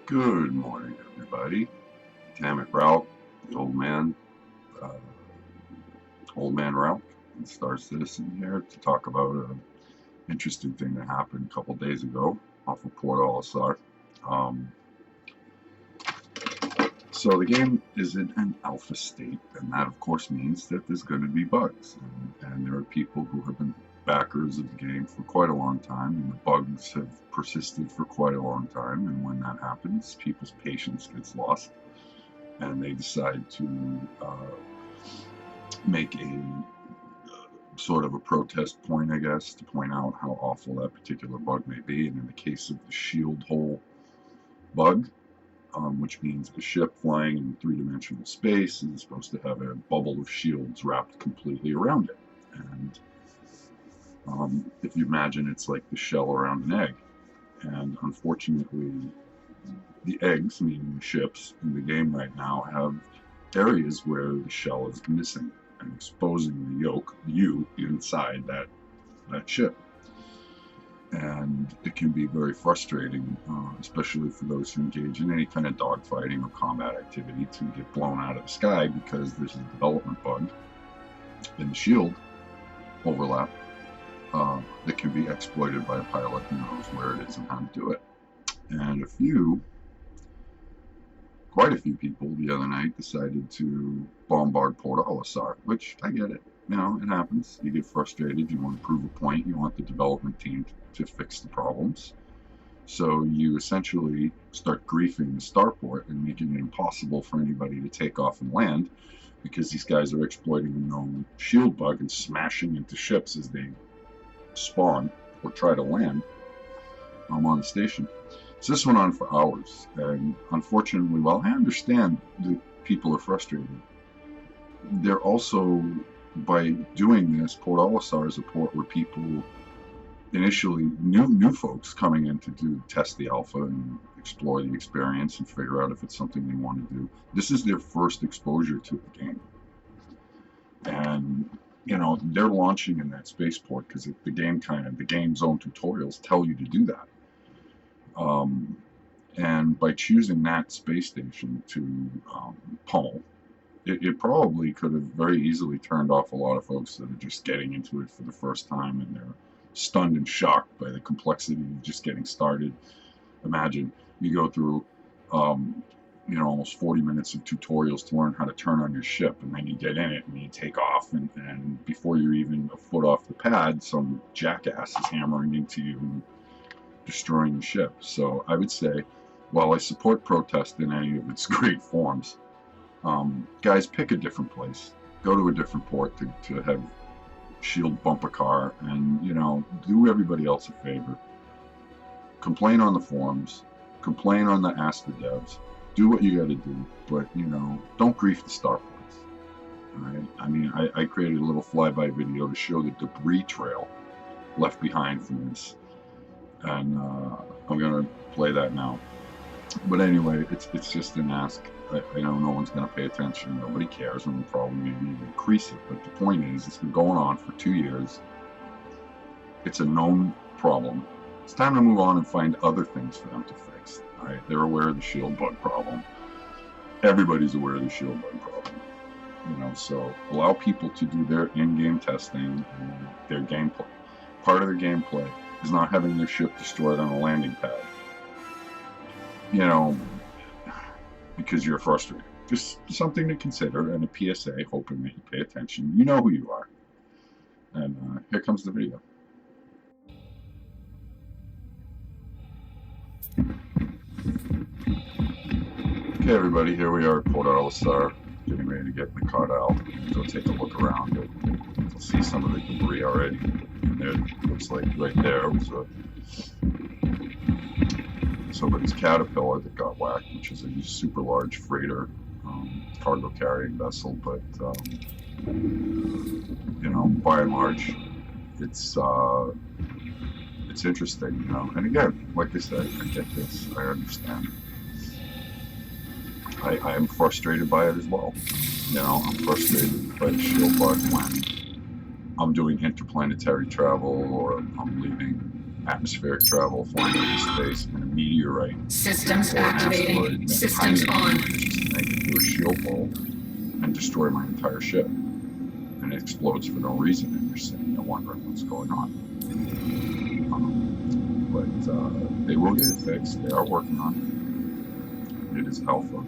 Good morning, everybody. Tammet Rauch, the uh, old man Rauch, and Star Citizen here to talk about an interesting thing that happened a couple days ago off of Port Olisar. So the game is in an alpha state, and that of course means that there's going to be bugs, and there are people who have been backers of the game for quite a long time, and the bugs have persisted for quite a long time, and when that happens, people's patience gets lost, and they decide to make a sort of a protest point, I guess, to point out how awful that particular bug may be. And in the case of the shield hole bug, which means a ship flying in three-dimensional space is supposed to have a bubble of shields wrapped completely around it. And if you imagine, it's like the shell around an egg. And unfortunately, the eggs, meaning the ships in the game right now, have areas where the shell is missing and exposing the yolk, inside that ship. And it can be very frustrating, especially for those who engage in any kind of dogfighting or combat activity, to get blown out of the sky because there's a development bug in the shield overlap that can be exploited by a pilot who knows where it is and how to do it. And quite a few people the other night decided to bombard Port Olisar, which I get it. You know, it happens. You get frustrated. You want to prove a point. You want the development team to fix the problems. So you essentially start griefing the starport and making it impossible for anybody to take off and land, because these guys are exploiting a known shield bug and smashing into ships as they spawn or try to land on the station. So this went on for hours, and unfortunately, while I understand that people are frustrated, they're also, by doing this, Port Olisar is a port where people initially, new folks coming in to test the alpha and explore the experience and figure out if it's something they want to do. This is their first exposure to the game. And, you know, they're launching in that spaceport because the game's own tutorials tell you to do that. And by choosing that space station to pummel, it probably could have very easily turned off a lot of folks that are just getting into it for the first time, and they're stunned and shocked by the complexity of just getting started. Imagine you go through, almost 40 minutes of tutorials to learn how to turn on your ship, and then you get in it and you take off, and before you're even a foot off the pad, some jackass is hammering into you and destroying the ship. So I would say, while I support protest in any of its great forms, guys, pick a different place. Go to a different port to have shield bump a car, and, do everybody else a favor. Complain on the forums. Complain on the Ask the Devs. Do what you got to do, but, don't grief the starports. All right? I mean, I created a little flyby video to show the debris trail left behind from this, and I'm going to play that now. But anyway, it's just an ask. I know no one's going to pay attention. Nobody cares, and we'll probably maybe even increase it. But the point is, it's been going on for 2 years. It's a known problem. It's time to move on and find other things for them to fix. All right? They're aware of the shield bug problem. Everybody's aware of the shield bug problem. So allow people to do their in-game testing and their gameplay. Part of their gameplay is not having their ship destroyed on a landing pad. Because you're frustrated. Just something to consider, and a PSA, hoping that you pay attention. You know who you are. And here comes the video. Okay, everybody, here we are at Port Olisar, getting ready to get in the Cardal and go take a look around it. You'll see some of the debris already. And there, looks like right there was somebody's Caterpillar that got whacked, which is a super large freighter cargo carrying vessel. But by and large, it's interesting. And again, like I said, I get this. I understand. I am frustrated by it as well. I'm frustrated by the shield bug when I'm doing interplanetary travel or I'm leaving atmospheric travel, flying into space, and a meteorite Systems or an asteroid activating. that Systems tiny on. manages to make it through a shield wall and destroy my entire ship. And it explodes for no reason, and you're sitting there wondering what's going on. But they will get it fixed. They are working on it. It is alpha.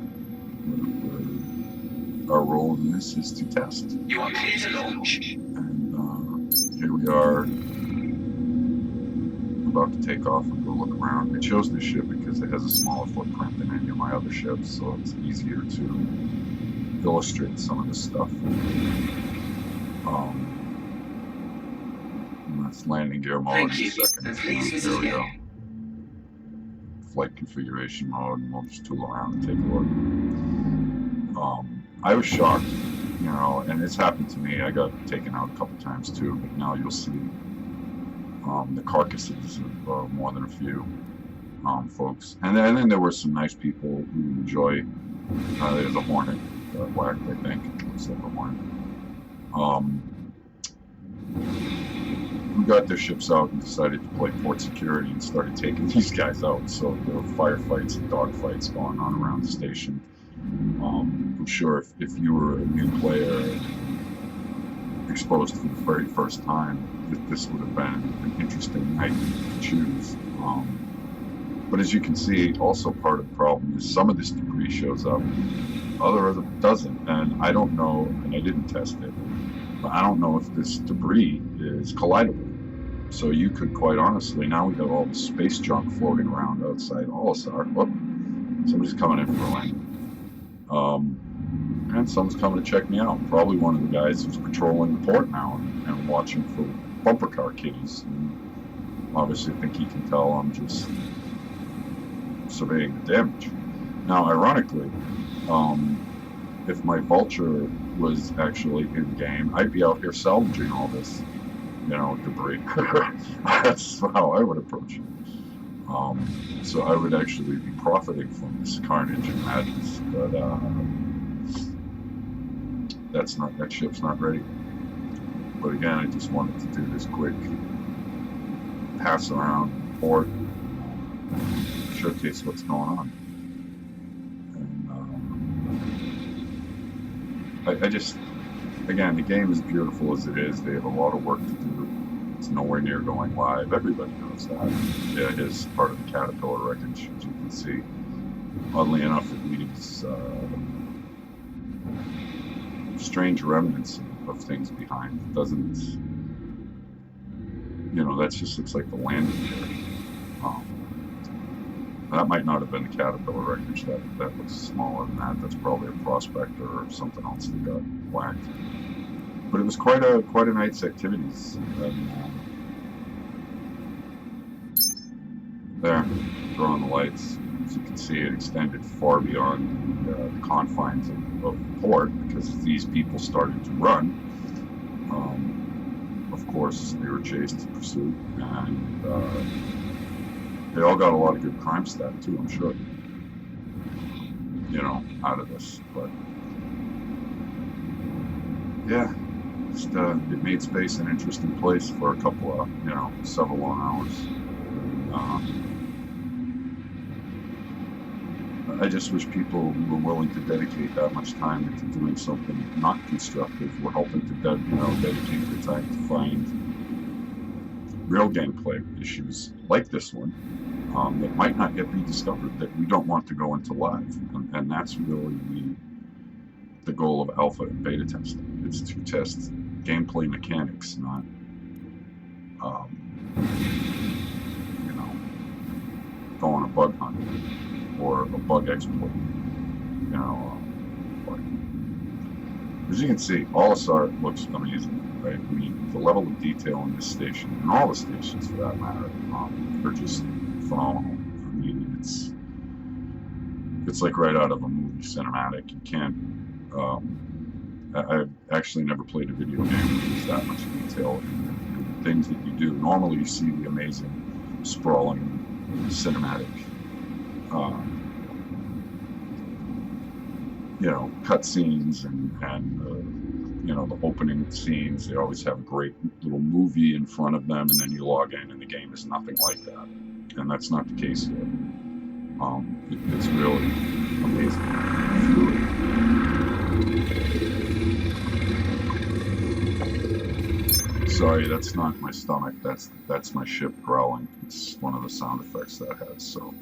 Our role in this is to test. You are clear to launch. And here we are, about to take off and go look around. I chose this ship because it has a smaller footprint than any of my other ships, so it's easier to illustrate some of this stuff. And that's landing gear mode in a second. There we go. Flight configuration mode, and we'll just tool around and take a look. I was shocked, you know, and it's happened to me. I got taken out a couple times too, but now you'll see the carcasses of more than a few folks. And then there were some nice people who enjoy, there's a Hornet whacked, I think. Looks like a Hornet. Who got their ships out and decided to play port security and started taking these guys out. So there were firefights and dogfights going on around the station. I'm sure if you were a new player exposed for the very first time, this would have been an interesting night to choose. But as you can see, also part of the problem is some of this debris shows up, other of it doesn't. And I don't know, and I didn't test it, but I don't know if this debris is collidable. So you could quite honestly, now we have all the space junk floating around outside Olisar. Look, somebody's coming in for a landing. And someone's coming to check me out. Probably one of the guys who's patrolling the port now and watching for bumper car kitties. And obviously, I think he can tell I'm just surveying the damage. Now, ironically, if my Vulture was actually in game, I'd be out here salvaging all this, you know, debris. That's how I would approach it. So I would actually be profiting from this carnage and madness, but that ship's not ready. But again, I just wanted to do this quick pass around the port, showcase what's going on. And I just, again, the game is beautiful as it is. They have a lot of work to do. It's nowhere near going live. Everybody knows that. Yeah, it is part of the Caterpillar wreckage, as you can see. Oddly enough, it leaves strange remnants of things behind. It doesn't, you know, that just looks like the landing gear. That might not have been the Caterpillar wreckage. That looks smaller than that. That's probably a Prospector or something else that got whacked. But it was quite a night's activities. And, there, throwing the lights. As you can see, it extended far beyond the confines of the port because these people started to run. Of course, they were chased to pursuit, and they all got a lot of good crime stat too, I'm sure. You know, out of this, but yeah. It made space an interesting place for a couple of, you know, several long hours. I just wish people were willing to dedicate that much time into doing something not constructive. We're hoping to dedicate their time to find real gameplay issues like this one that might not yet be discovered, that we don't want to go into live. And that's really the goal of alpha and beta testing. It's to test gameplay mechanics, not you know, go on a bug hunt or a bug exploit. You know, but as you can see, Olisar looks amazing, right? I mean, the level of detail in this station, and all the stations for that matter, are just phenomenal. I mean, it's like right out of a movie cinematic. You can't. I've actually never played a video game where there's that much detail in the things that you do. Normally you see the amazing, sprawling, cinematic, you know, cutscenes and you know, the opening scenes, they always have a great little movie in front of them, and then you log in and the game is nothing like that. And that's not the case here. It's really amazing. Sorry, that's not my stomach. That's my ship growling. It's one of the sound effects that has. So,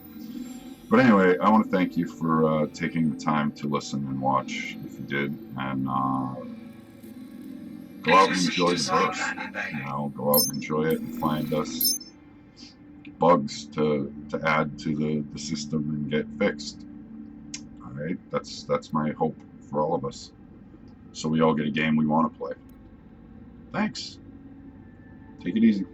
but anyway, I want to thank you for taking the time to listen and watch, if you did, and go out and enjoy the verse. You know, go out and enjoy it and find us bugs to add to the system and get fixed. All right, that's my hope for all of us. So we all get a game we want to play. Thanks. Take it easy.